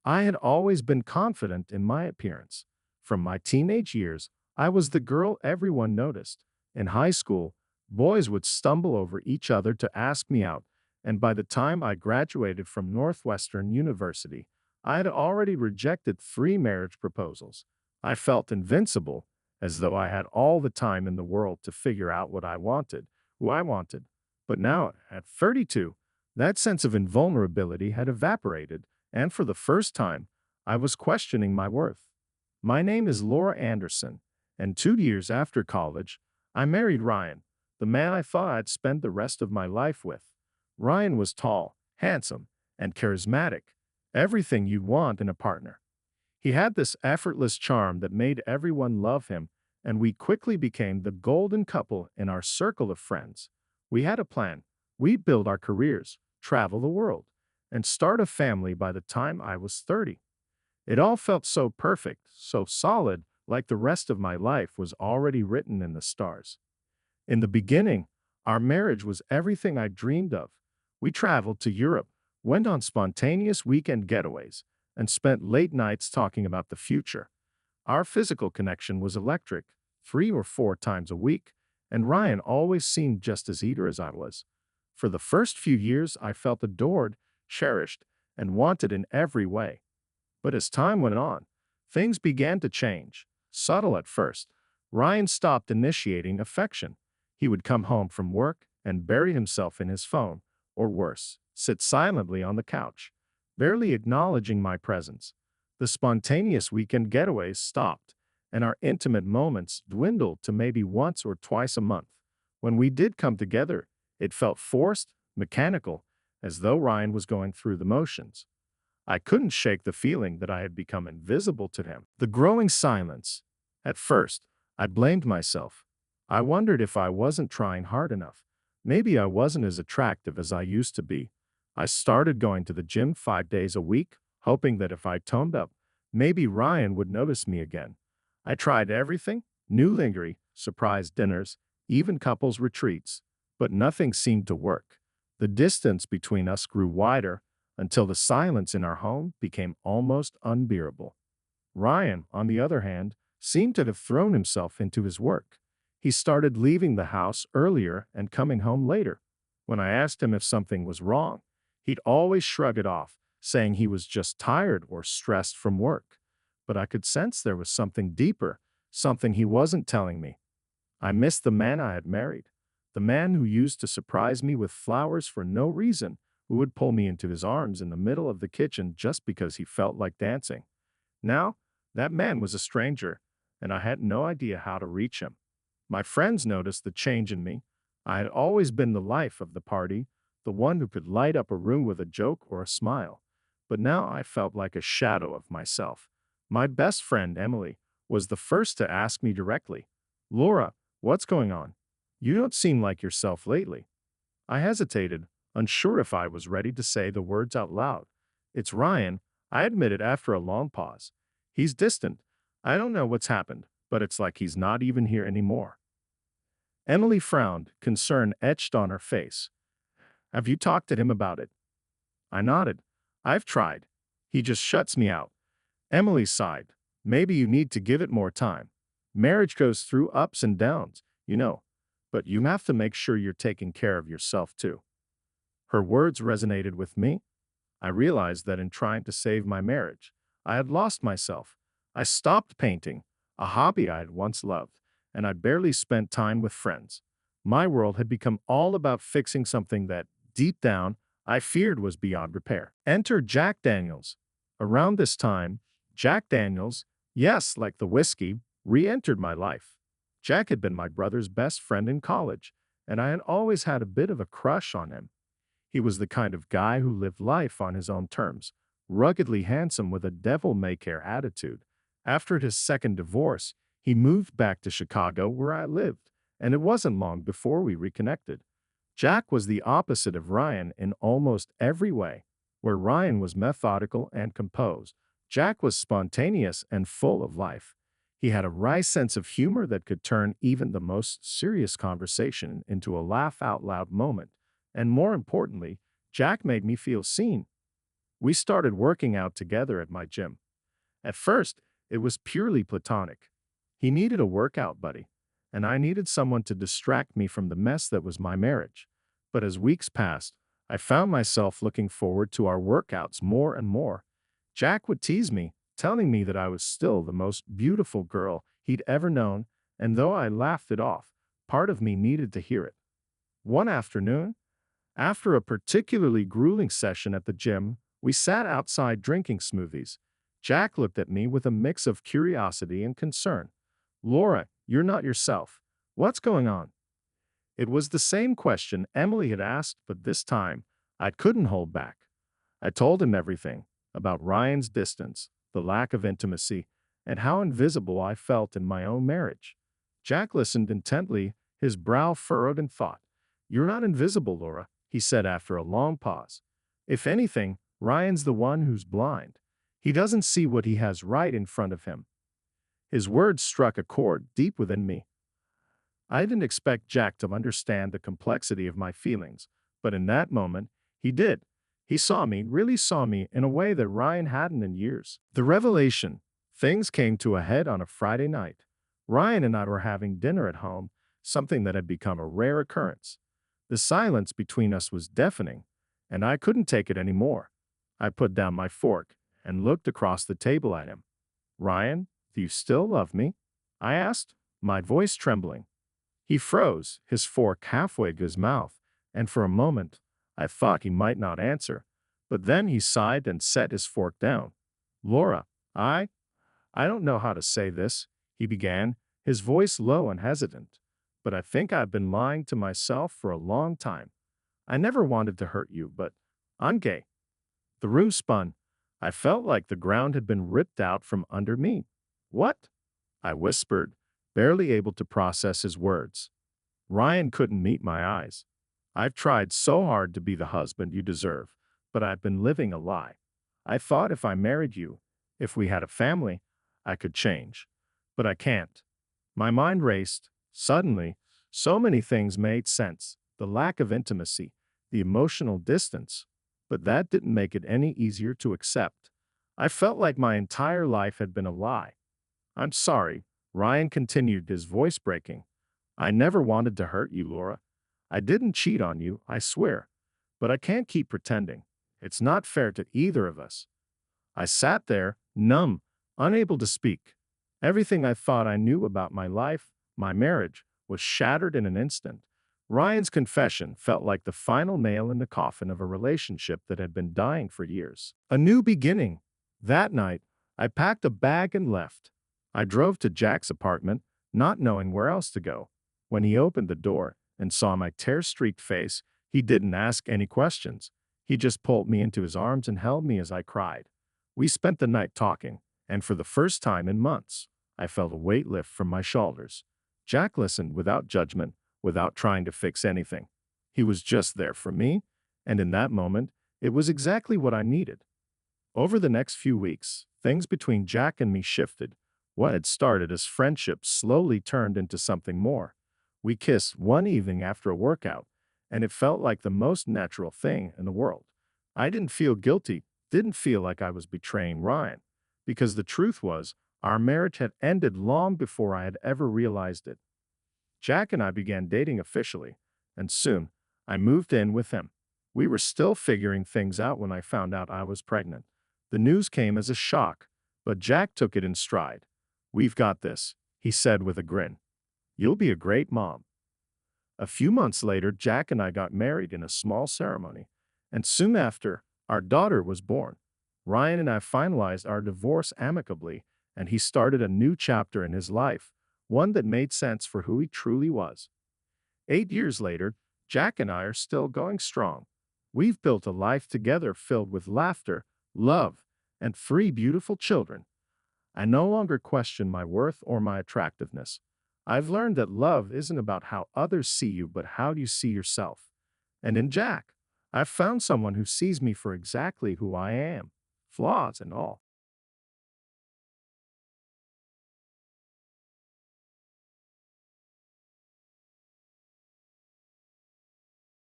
I had always been confident in my appearance. From my teenage years, I was the girl everyone noticed. In high school, boys would stumble over each other to ask me out, and by the time I graduated from Northwestern University, I had already rejected 3 marriage proposals. I felt invincible, as though I had all the time in the world to figure out what I wanted, who I wanted. But now, at 32, that sense of invulnerability had evaporated, and for the first time, I was questioning my worth. My name is Laura Anderson, and 2 years after college, I married Ryan, the man I thought I'd spend the rest of my life with. Ryan was tall, handsome, and charismatic, everything you'd want in a partner. He had this effortless charm that made everyone love him, and we quickly became the golden couple in our circle of friends. We had a plan. We'd build our careers, travel the world, and start a family by the time I was 30. It all felt so perfect, so solid, like the rest of my life was already written in the stars. In the beginning, our marriage was everything I dreamed of. We traveled to Europe, went on spontaneous weekend getaways, and spent late nights talking about the future. Our physical connection was electric, 3 or 4 times a week, and Ryan always seemed just as eager as I was. For the first few years, I felt adored, cherished, and wanted in every way. But as time went on, things began to change. Subtle at first, Ryan stopped initiating affection. He would come home from work and bury himself in his phone, or worse, sit silently on the couch, barely acknowledging my presence. The spontaneous weekend getaways stopped, and our intimate moments dwindled to maybe once or twice a month. When we did come together, it felt forced, mechanical, as though Ryan was going through the motions. I couldn't shake the feeling that I had become invisible to him. The growing silence. At first, I blamed myself. I wondered if I wasn't trying hard enough. Maybe I wasn't as attractive as I used to be. I started going to the gym 5 days a week, hoping that if I toned up, maybe Ryan would notice me again. I tried everything, new lingerie, surprise dinners, even couples retreats, but nothing seemed to work. The distance between us grew wider until the silence in our home became almost unbearable. Ryan, on the other hand, seemed to have thrown himself into his work. He started leaving the house earlier and coming home later. When I asked him if something was wrong, he'd always shrug it off, saying he was just tired or stressed from work. But I could sense there was something deeper, something he wasn't telling me. I missed the man I had married, the man who used to surprise me with flowers for no reason, who would pull me into his arms in the middle of the kitchen just because he felt like dancing. Now, that man was a stranger, and I had no idea how to reach him. My friends noticed the change in me. I had always been the life of the party, the one who could light up a room with a joke or a smile. But now I felt like a shadow of myself. My best friend, Emily, was the first to ask me directly, "Laura, what's going on? You don't seem like yourself lately." I hesitated, unsure if I was ready to say the words out loud. "It's Ryan," I admitted after a long pause. "He's distant. I don't know what's happened, but it's like he's not even here anymore." Emily frowned, concern etched on her face. "Have you talked to him about it?" I nodded. "I've tried. He just shuts me out." Emily sighed. "Maybe you need to give it more time. Marriage goes through ups and downs, but you have to make sure you're taking care of yourself too." Her words resonated with me. I realized that in trying to save my marriage, I had lost myself. I stopped painting, a hobby I had once loved, and I barely spent time with friends. My world had become all about fixing something that, deep down, I feared was beyond repair. Enter Jack Daniels. Around this time, Jack Daniels, yes, like the whiskey, re-entered my life. Jack had been my brother's best friend in college, and I had always had a bit of a crush on him. He was the kind of guy who lived life on his own terms, ruggedly handsome with a devil-may-care attitude. After his second divorce, he moved back to Chicago where I lived, and it wasn't long before we reconnected. Jack was the opposite of Ryan in almost every way. Where Ryan was methodical and composed, Jack was spontaneous and full of life. He had a wry sense of humor that could turn even the most serious conversation into a laugh-out-loud moment. And more importantly, Jack made me feel seen. We started working out together at my gym. At first, it was purely platonic. He needed a workout buddy, and I needed someone to distract me from the mess that was my marriage. But as weeks passed, I found myself looking forward to our workouts more and more. Jack would tease me, telling me that I was still the most beautiful girl he'd ever known, and though I laughed it off, part of me needed to hear it. One afternoon, after a particularly grueling session at the gym, we sat outside drinking smoothies. Jack looked at me with a mix of curiosity and concern. Laura, you're not yourself. What's going on? It was the same question Emily had asked, but this time I couldn't hold back. I told him everything about Ryan's distance, the lack of intimacy, and how invisible I felt in my own marriage. Jack listened intently, his brow furrowed in thought. You're not invisible, Laura, he said after a long pause. If anything, Ryan's the one who's blind. He doesn't see what he has right in front of him. His words struck a chord deep within me. I didn't expect Jack to understand the complexity of my feelings, but in that moment, he did. He saw me, really saw me, in a way that Ryan hadn't in years. The revelation. Things came to a head on a Friday night. Ryan and I were having dinner at home, something that had become a rare occurrence. The silence between us was deafening, and I couldn't take it anymore. I put down my fork and looked across the table at him. Ryan, do you still love me? I asked, my voice trembling. He froze, his fork halfway to his mouth, and for a moment I thought he might not answer. But then he sighed and set his fork down. Laura, I don't know how to say this, he began, his voice low and hesitant. But I think I've been lying to myself for a long time. I never wanted to hurt you, but I'm gay. The room spun. I felt like the ground had been ripped out from under me. What? I whispered, barely able to process his words. Ryan couldn't meet my eyes. I've tried so hard to be the husband you deserve, but I've been living a lie. I thought if I married you, if we had a family, I could change. But I can't. My mind raced. Suddenly, so many things made sense. The lack of intimacy, the emotional distance. But that didn't make it any easier to accept. I felt like my entire life had been a lie. I'm sorry, Ryan continued, his voice breaking. I never wanted to hurt you, Laura. I didn't cheat on you, I swear. But I can't keep pretending. It's not fair to either of us. I sat there, numb, unable to speak. Everything I thought I knew about my life, my marriage, was shattered in an instant. Ryan's confession felt like the final nail in the coffin of a relationship that had been dying for years. A new beginning. That night, I packed a bag and left. I drove to Jack's apartment, not knowing where else to go. When he opened the door and saw my tear-streaked face, he didn't ask any questions. He just pulled me into his arms and held me as I cried. We spent the night talking, and for the first time in months, I felt a weight lift from my shoulders. Jack listened without judgment, without trying to fix anything. He was just there for me, and in that moment, it was exactly what I needed. Over the next few weeks, things between Jack and me shifted. What had started as friendship slowly turned into something more. We kissed one evening after a workout, and it felt like the most natural thing in the world. I didn't feel guilty, didn't feel like I was betraying Ryan, because the truth was, our marriage had ended long before I had ever realized it. Jack and I began dating officially, and soon, I moved in with him. We were still figuring things out when I found out I was pregnant. The news came as a shock, but Jack took it in stride. We've got this, he said with a grin. You'll be a great mom. A few months later, Jack and I got married in a small ceremony, and soon after, our daughter was born. Ryan and I finalized our divorce amicably, and he started a new chapter in his life, one that made sense for who he truly was. 8 years later, Jack and I are still going strong. We've built a life together filled with laughter, love, and 3 beautiful children. I no longer question my worth or my attractiveness. I've learned that love isn't about how others see you, but how you see yourself. And in Jack, I've found someone who sees me for exactly who I am, flaws and all.